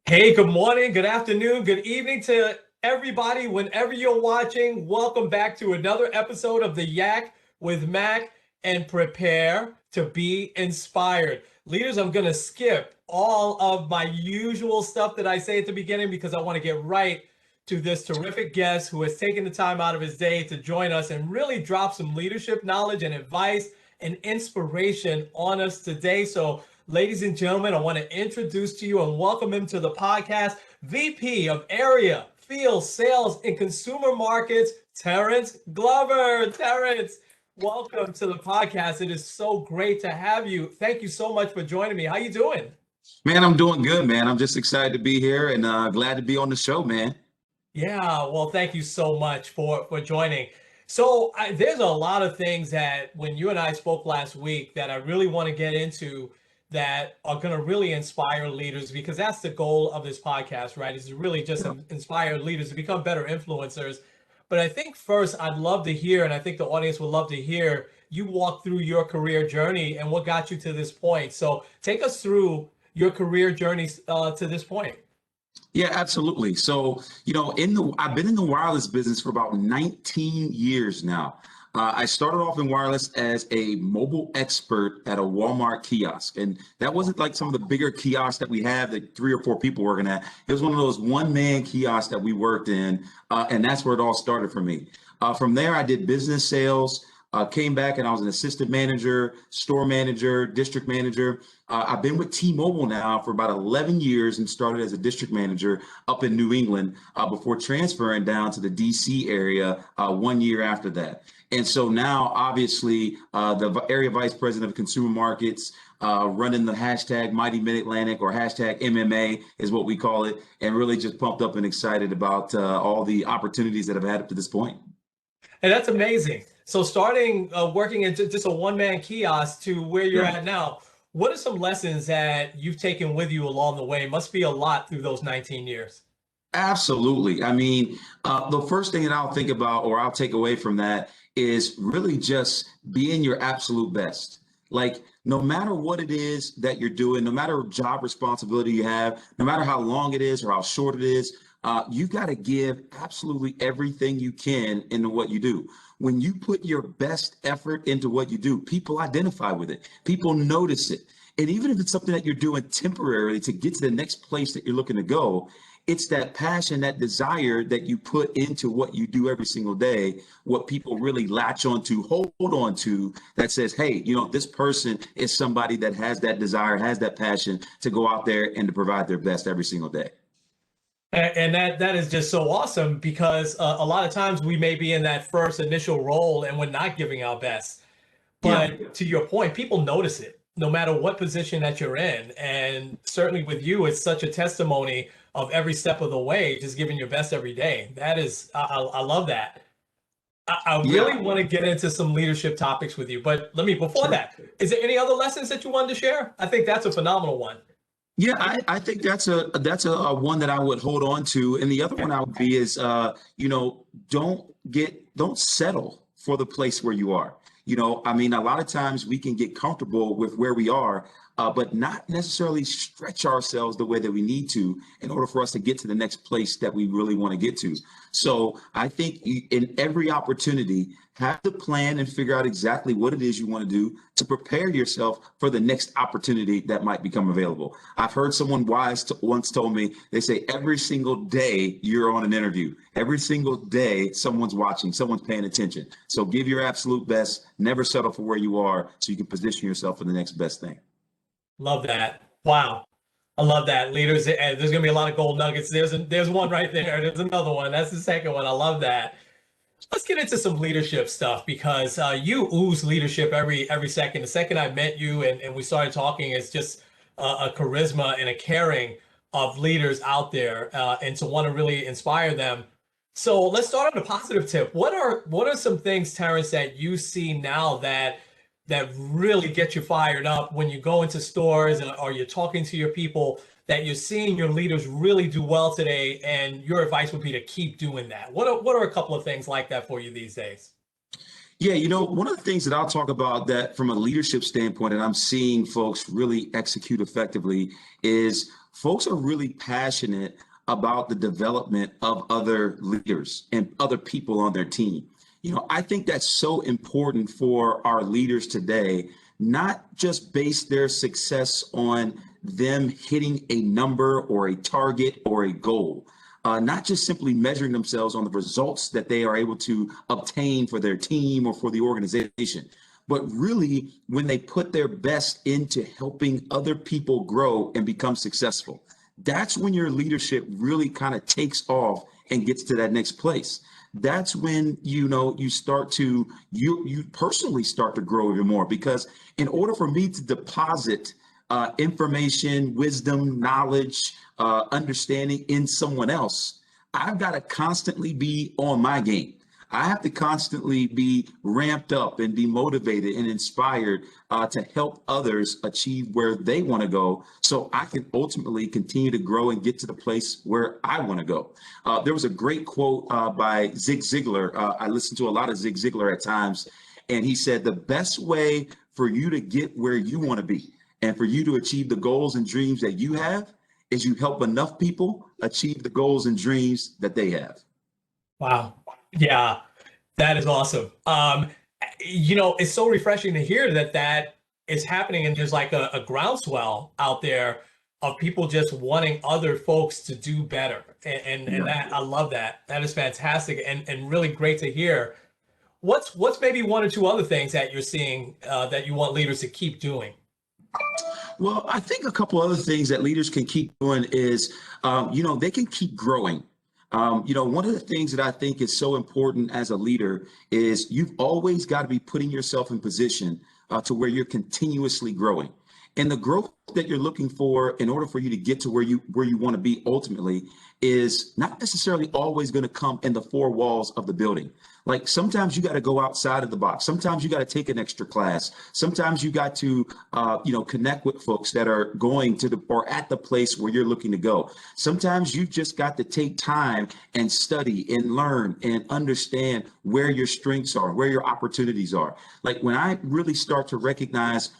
Hey, good morning, good afternoon, good evening to everybody, whenever you're watching. Welcome back to another episode of the Yak with Mac, and prepare to be inspired. Leaders, I'm going to skip all of my usual stuff that I say at the beginning because I want to get right to this terrific guest who has taken the time out of his day to join us and really drop some leadership knowledge and advice and inspiration on us today. So, ladies and gentlemen, I want to introduce to you and welcome him to the podcast, VP of Area, Field, Sales, and Consumer Markets, Terrance Glover. Terrance, welcome to the podcast. It is so great to have you. Thank you so much for joining me. How you doing? Man, I'm doing good, man. I'm just excited to be here and glad to be on the show, man. Yeah, well, thank you so much for joining. So there's a lot of things that when you and I spoke last week that I really want to get into that are going to really inspire leaders because that's the goal of this podcast, right? Is to really just inspire leaders to become better influencers. But I think first I'd love to hear, and I think the audience would love to hear you walk through your career journey and what got you to this point. So take us through your career journey to this point. Yeah, absolutely. So, I've been in the wireless business for about 19 years now. I started off in wireless as a mobile expert at a Walmart kiosk. And that wasn't like some of the bigger kiosks that we have that 3 or 4 people working at. It was one of those one-man kiosks that we worked in. And that's where it all started for me. From there, I did business sales. Came back and I was an assistant manager, store manager, district manager. I've been with T-Mobile now for about 11 years and started as a district manager up in New England before transferring down to the DC area 1 year after that. And so now, obviously, the area vice president of consumer markets, running the hashtag Mighty Mid-Atlantic or hashtag MMA is what we call it, and really just pumped up and excited about all the opportunities that I've had up to this point. And that's amazing. So starting working in just a one-man kiosk to where you're Yeah. at now, what are some lessons that you've taken with you along the way? Must be a lot through those 19 years. Absolutely. I mean, the first thing that I'll think about or I'll take away from that is really just being your absolute best. Like, no matter what it is that you're doing, no matter what job responsibility you have, no matter how long it is or how short it is, you got to give absolutely everything you can into what you do. When you put your best effort into what you do, people identify with it, people notice it. And even if it's something that you're doing temporarily to get to the next place that you're looking to go, it's that passion, that desire that you put into what you do every single day, what people really latch onto, hold on to, that says, hey, this person is somebody that has that desire, has that passion to go out there and to provide their best every single day. And that is just so awesome because a lot of times we may be in that first initial role and we're not giving our best. Yeah. But to your point, people notice it no matter what position that you're in. And certainly with you, it's such a testimony of every step of the way, just giving your best every day. That is, I love that. I really Yeah. want to get into some leadership topics with you, but before Sure. that, is there any other lessons that you wanted to share? I think that's a phenomenal one. Yeah, I think that's a one that I would hold on to. And the other one I would be is don't settle for the place where you are. I mean, a lot of times we can get comfortable with where we are, but not necessarily stretch ourselves the way that we need to in order for us to get to the next place that we really want to get to. So I think in every opportunity, have the plan and figure out exactly what it is you want to do to prepare yourself for the next opportunity that might become available. I've heard someone wise once told me, they say every single day you're on an interview. Every single day someone's watching, someone's paying attention. So give your absolute best, never settle for where you are so you can position yourself for the next best thing. Love that. Wow. I love that. Leaders, there's going to be a lot of gold nuggets. There's one right there. There's another one. That's the second one. I love that. Let's get into some leadership stuff because you ooze leadership every second. The second I met you and we started talking, it's just a charisma and a caring of leaders out there and to want to really inspire them. So let's start on a positive tip. What are some things, Terrance, that you see now that really get you fired up when you go into stores or you're talking to your people that you're seeing your leaders really do well today, and your advice would be to keep doing that? What are a couple of things like that for you these days? Yeah, one of the things that I'll talk about that from a leadership standpoint, and I'm seeing folks really execute effectively, is folks are really passionate about the development of other leaders and other people on their team. I think that's so important for our leaders today, not just base their success on them hitting a number or a target or a goal. Not just simply measuring themselves on the results that they are able to obtain for their team or for the organization, but really when they put their best into helping other people grow and become successful. That's when your leadership really kind of takes off and gets to that next place. That's when you start to you personally start to grow even more, because in order for me to deposit information, wisdom, knowledge, understanding in someone else, I've got to constantly be on my game. I have to constantly be ramped up and be motivated and inspired to help others achieve where they want to go, so I can ultimately continue to grow and get to the place where I want to go. There was a great quote by Zig Ziglar. I listen to a lot of Zig Ziglar at times, and he said, the best way for you to get where you want to be and for you to achieve the goals and dreams that you have is you help enough people achieve the goals and dreams that they have. Wow. Yeah, that is awesome. It's so refreshing to hear that that is happening, and there's like a groundswell out there of people just wanting other folks to do better. And Yeah. that, I love that. That is fantastic and really great to hear. What's maybe one or two other things that you're seeing that you want leaders to keep doing? Well, I think a couple other things that leaders can keep doing is, they can keep growing. One of the things that I think is so important as a leader is you've always got to be putting yourself in position to where you're continuously growing. And the growth that you're looking for in order for you to get to where you want to be ultimately is not necessarily always going to come in the four walls of the building. Like sometimes you got to go outside of the box. Sometimes you got to take an extra class. Sometimes you got to, connect with folks that are going to the or at the place where you're looking to go. Sometimes you just got to take time and study and learn and understand where your strengths are, where your opportunities are. Like when I really start to recognize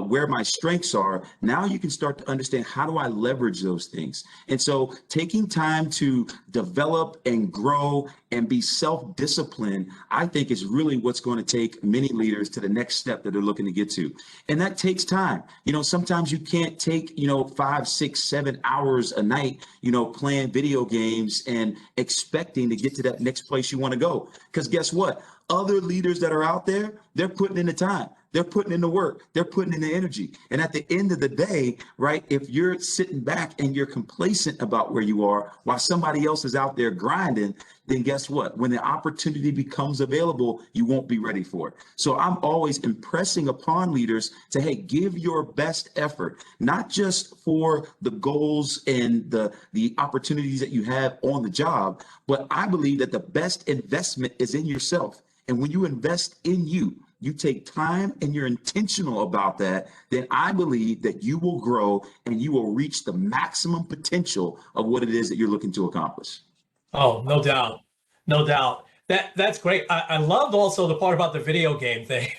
where my strengths are, now you can start to understand, how do I leverage those things? And so taking time to develop and grow and be self-disciplined, I think is really what's going to take many leaders to the next step that they're looking to get to. And that takes time. Sometimes you can't take, 5, 6, 7 hours a night, playing video games and expecting to get to that next place you want to go. Because guess what? Other leaders that are out there, they're putting in the time. They're putting in the work. They're putting in the energy. And at the end of the day, right, if you're sitting back and you're complacent about where you are while somebody else is out there grinding, then guess what? When the opportunity becomes available, you won't be ready for it. So I'm always impressing upon leaders to, hey, give your best effort, not just for the goals and the opportunities that you have on the job, but I believe that the best investment is in yourself. And when you invest in you, you take time and you're intentional about that, then I believe that you will grow and you will reach the maximum potential of what it is that you're looking to accomplish. Oh, no doubt. No doubt. That's great. I loved also the part about the video game thing.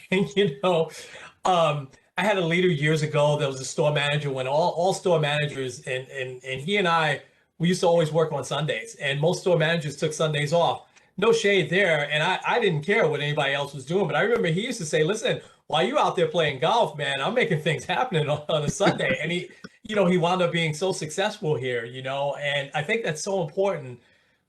I had a leader years ago that was a store manager when all store managers and he and I, we used to always work on Sundays, and most store managers took Sundays off. No shade there. And I didn't care what anybody else was doing, but I remember he used to say, listen, while you out there playing golf, man, I'm making things happen on a Sunday. And he wound up being so successful here, and I think that's so important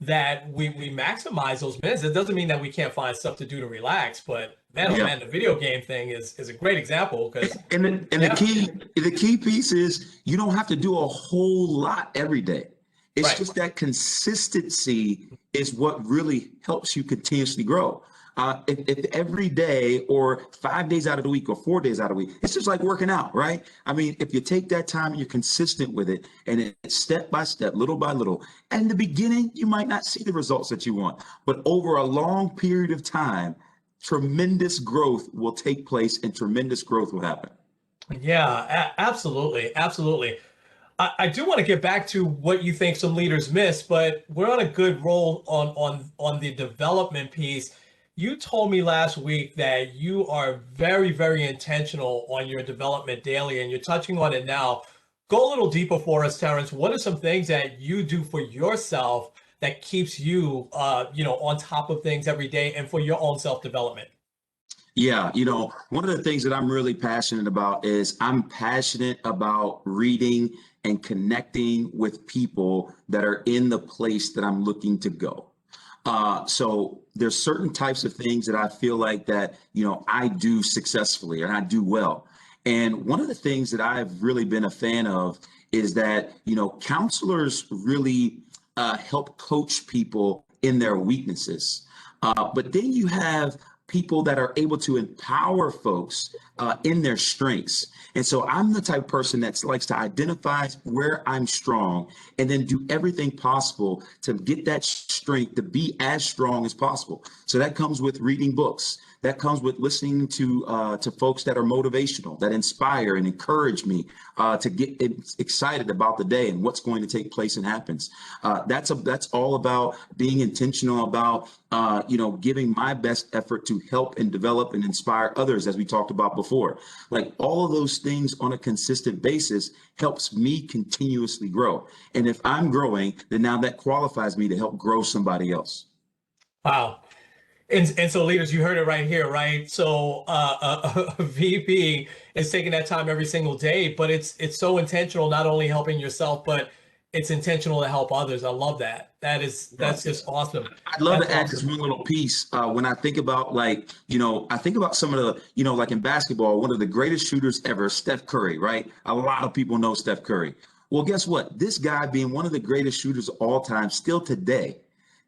that we maximize those minutes. It doesn't mean that we can't find stuff to do to relax, but man, oh Yeah. man, the video game thing is a great example because And yeah, the key piece is you don't have to do a whole lot every day. It's right. just that consistency is what really helps you continuously grow. If every day or 5 days out of the week or 4 days out of the week, it's just like working out, right? I mean, if you take that time and you're consistent with it and it's step by step, little by little, and in the beginning, you might not see the results that you want, but over a long period of time, tremendous growth will take place and tremendous growth will happen. Yeah, absolutely, absolutely. I do want to get back to what you think some leaders miss, but we're on a good roll on the development piece. you told me last week that you are very, very intentional on your development daily, and you're touching on it now. Go a little deeper for us, Terrance. What are some things that you do for yourself that keeps you, on top of things every day and for your own self-development? Yeah, one of the things that I'm really passionate about is I'm passionate about reading and connecting with people that are in the place that I'm looking to go. So there's certain types of things that I feel like that, I do successfully and I do well. And one of the things that I've really been a fan of is that, counselors really help coach people in their weaknesses. But then you have people that are able to empower folks in their strengths. And so I'm the type of person that likes to identify where I'm strong and then do everything possible to get that strength to be as strong as possible. So that comes with reading books. That comes with listening to folks that are motivational, that inspire and encourage me to get excited about the day and what's going to take place and happens. That's all about being intentional about giving my best effort to help and develop and inspire others, as we talked about before. Like all of those things on a consistent basis helps me continuously grow. And if I'm growing, then now that qualifies me to help grow somebody else. Wow. And so leaders, you heard it right here, right? So a VP is taking that time every single day, but it's so intentional, not only helping yourself, but it's intentional to help others. I love that. That's just awesome. I'd love That's to add this awesome. one little piece. When I think about I think about some of the, like in basketball, one of the greatest shooters ever, Steph Curry, right? A lot of people know Steph Curry. Well, guess what? This guy being one of the greatest shooters of all time, still today,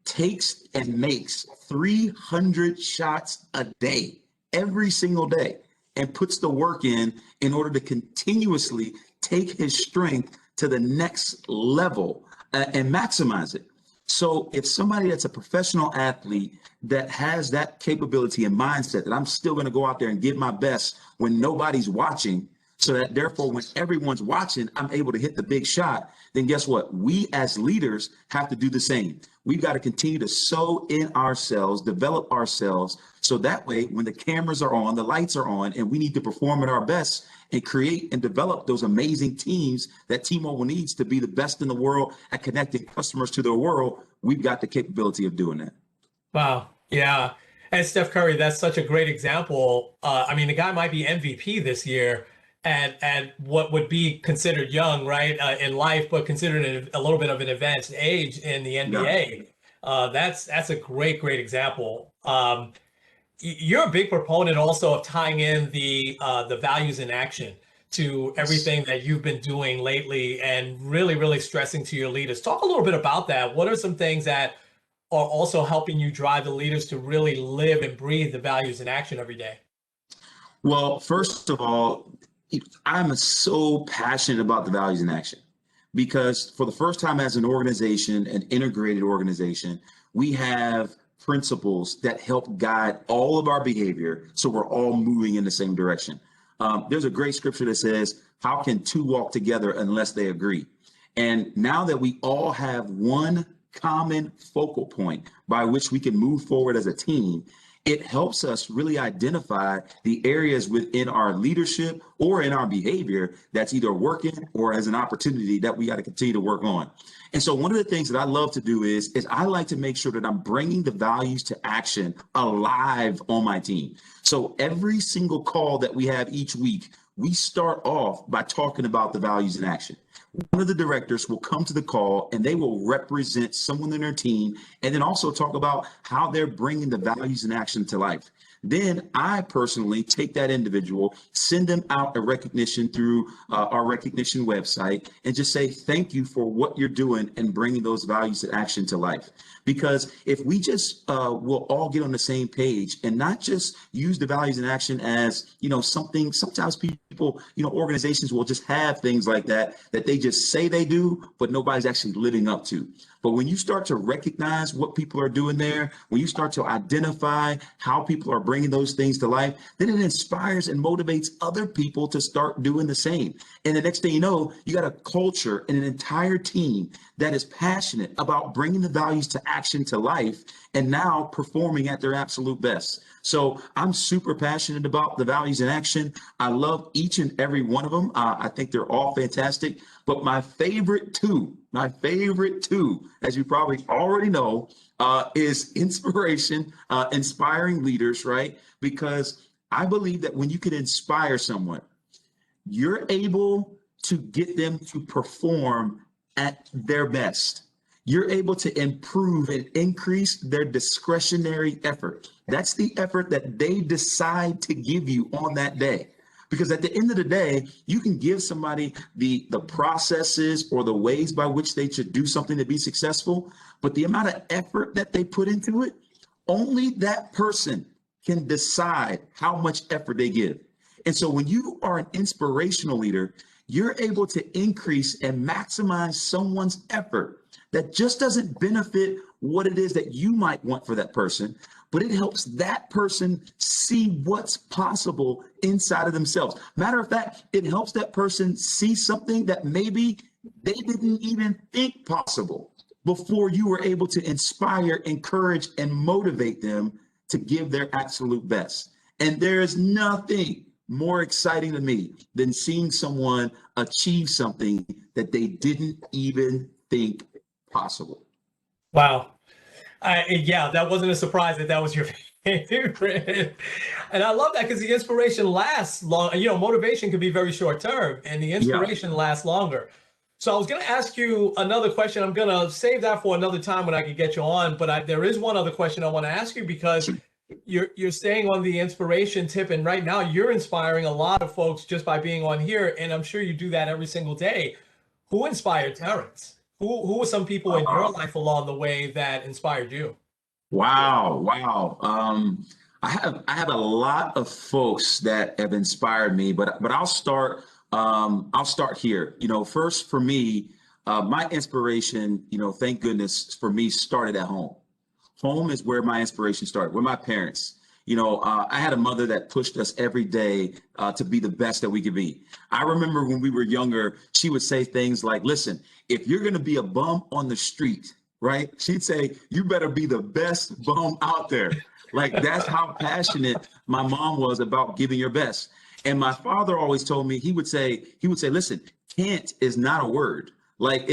takes and makes 300 shots a day, every single day, and puts the work in order to continuously take his strength to the next level and maximize it. So if somebody that's a professional athlete that has that capability and mindset that I'm still going to go out there and give my best when nobody's watching, so that therefore when everyone's watching, I'm able to hit the big shot, then guess what? We as leaders have to do the same. We've got to continue to sow in ourselves, develop ourselves, so that way when the cameras are on, the lights are on, and we need to perform at our best and create and develop those amazing teams that T-Mobile needs to be the best in the world at connecting customers to their world, we've got the capability of doing that. Wow. Yeah. And Steph Curry, that's such a great example. I mean, the guy might be MVP this year at what would be considered young, right, in life, but considered a little bit of an advanced age in the Yeah. NBA. That's a great example. You're a big proponent also of tying in the values in action to everything that you've been doing lately and really stressing to your leaders. Talk a little bit about that. What are some things that are also helping you drive the leaders to really live and breathe the values in action every day? Well, first of all, I'm so passionate about the values in action because for the first time as an organization, an integrated organization, we have principles that help guide all of our behavior so we're all moving in the same direction. There's a great scripture that says, how can two walk together unless they agree? And now that we all have one common focal point by which we can move forward as a team, it helps us really identify the areas within our leadership or in our behavior that's either working or as an opportunity that we got to continue to work on. And so one of the things that I love to do is I like to make sure that I'm bringing the values to action alive on my team. So every single call that we have each week, we start off by talking about the values in action. One of the directors will come to the call and they will represent someone in their team and then also talk about how they're bringing the values in action to life. Then I personally take that individual, send them out a recognition through our recognition website and just say, thank you for what you're doing and bringing those values in action to life. Because if we just will all get on the same page and not just use the values in action as, something, sometimes people, organizations will just have things like that they just say they do, but nobody's actually living up to. But when you start to recognize what people are doing there, when you start to identify how people are bringing those things to life, then it inspires and motivates other people to start doing the same. And the next thing you know, you got a culture and an entire team that is passionate about bringing the values to action to life and now performing at their absolute best. So I'm super passionate about the values in action. I love each and every one of them. I think they're all fantastic. But my favorite two, as you probably already know, is inspiration, inspiring leaders, right? Because I believe that when you can inspire someone, you're able to get them to perform at their best. You're able to improve and increase their discretionary effort. That's the effort that they decide to give you on that day. Because at the end of the day, you can give somebody the processes or the ways by which they should do something to be successful, but the amount of effort that they put into it, only that person can decide how much effort they give. And so when you are an inspirational leader, you're able to increase and maximize someone's effort that just doesn't benefit what it is that you might want for that person, but it helps that person see what's possible inside of themselves. Matter of fact, it helps that person see something that maybe they didn't even think possible before you were able to inspire, encourage, and motivate them to give their absolute best. And there is nothing more exciting to me than seeing someone achieve something that they didn't even think possible. Wow. Yeah, that wasn't a surprise that was your favorite. And I love that because the inspiration lasts long. You know, motivation can be very short term and the Yeah. inspiration lasts longer. So I was going to ask you another question. I'm going to save that for another time when I can get you on. But there is one other question I want to ask you because you're staying on the inspiration tip. And right now you're inspiring a lot of folks just by being on here. And I'm sure you do that every single day. Who inspired Terrance? Who were some people in your life along the way that inspired you? Wow. I have a lot of folks that have inspired me, but I'll start here. You know, first for me, my inspiration, you know, thank goodness for me started at home. Home is where my inspiration started, with my parents. You know, I had a mother that pushed us every day to be the best that we could be. I remember when we were younger, she would say things like, listen, if you're going to be a bum on the street, right? She'd say, you better be the best bum out there. Like, that's how passionate my mom was about giving your best. And my father always told me, he would say, listen, can't is not a word. Like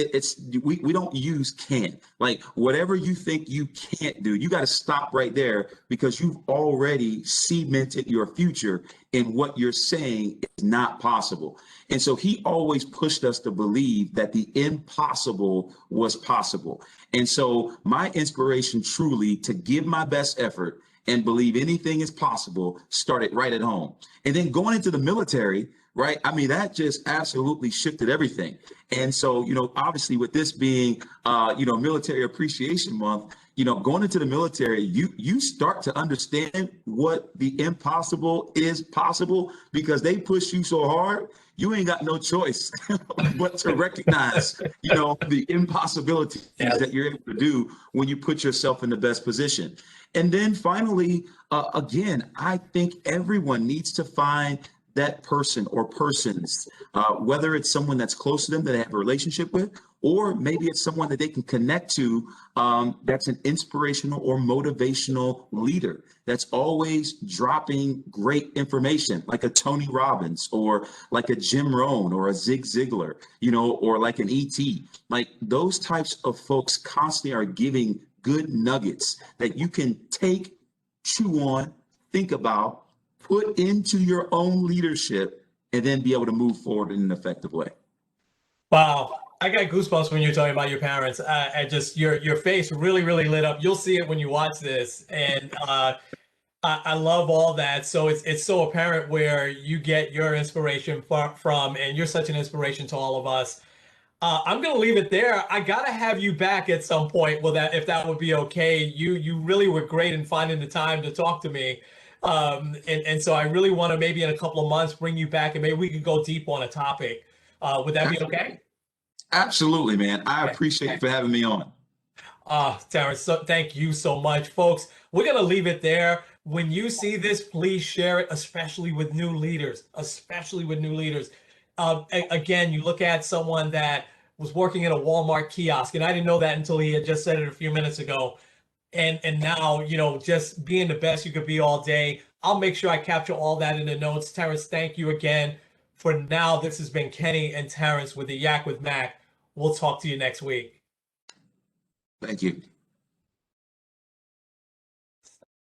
we don't use can. Like whatever you think you can't do, you got to stop right there because you've already cemented your future in what you're saying is not possible. And so he always pushed us to believe that the impossible was possible. And so my inspiration truly to give my best effort and believe anything is possible started right at home. And then going into the military, right? I mean, that just absolutely shifted everything. And so, you know, obviously with this being, Military Appreciation Month, you know, going into the military, you start to understand what the impossible is possible because they push you so hard, you ain't got no choice but to recognize, you know, the impossibilities that you're able to do when you put yourself in the best position. And then finally, again, I think everyone needs to find that person or persons, whether it's someone that's close to them that they have a relationship with, or maybe it's someone that they can connect to that's an inspirational or motivational leader that's always dropping great information, like a Tony Robbins or like a Jim Rohn or a Zig Ziglar, you know, or like an ET. Like those types of folks constantly are giving good nuggets that you can take, chew on, think about, put into your own leadership, and then be able to move forward in an effective way. Wow. I got goosebumps when you're talking about your parents. I just your face really, really lit up. You'll see it when you watch this. And I love all that. So it's so apparent where you get your inspiration from, and you're such an inspiration to all of us. I'm gonna leave it there. I gotta have you back at some point. Well, that if that would be okay. You really were great in finding the time to talk to me. And so I really want to maybe in a couple of months bring you back and maybe we could go deep on a topic. Would that be okay? Absolutely, man. I appreciate you for having me on. Terrance, so thank you so much, folks. We're gonna leave it there. When you see this, please share it, especially with new leaders, especially with new leaders. Again, you look at someone that was working in a Walmart kiosk, and I didn't know that until he had just said it a few minutes ago. And now, just being the best you could be all day. I'll make sure I capture all that in the notes. Terrance, thank you again. For now, this has been Kenny and Terrance with the Yak with Mac. We'll talk to you next week. Thank you.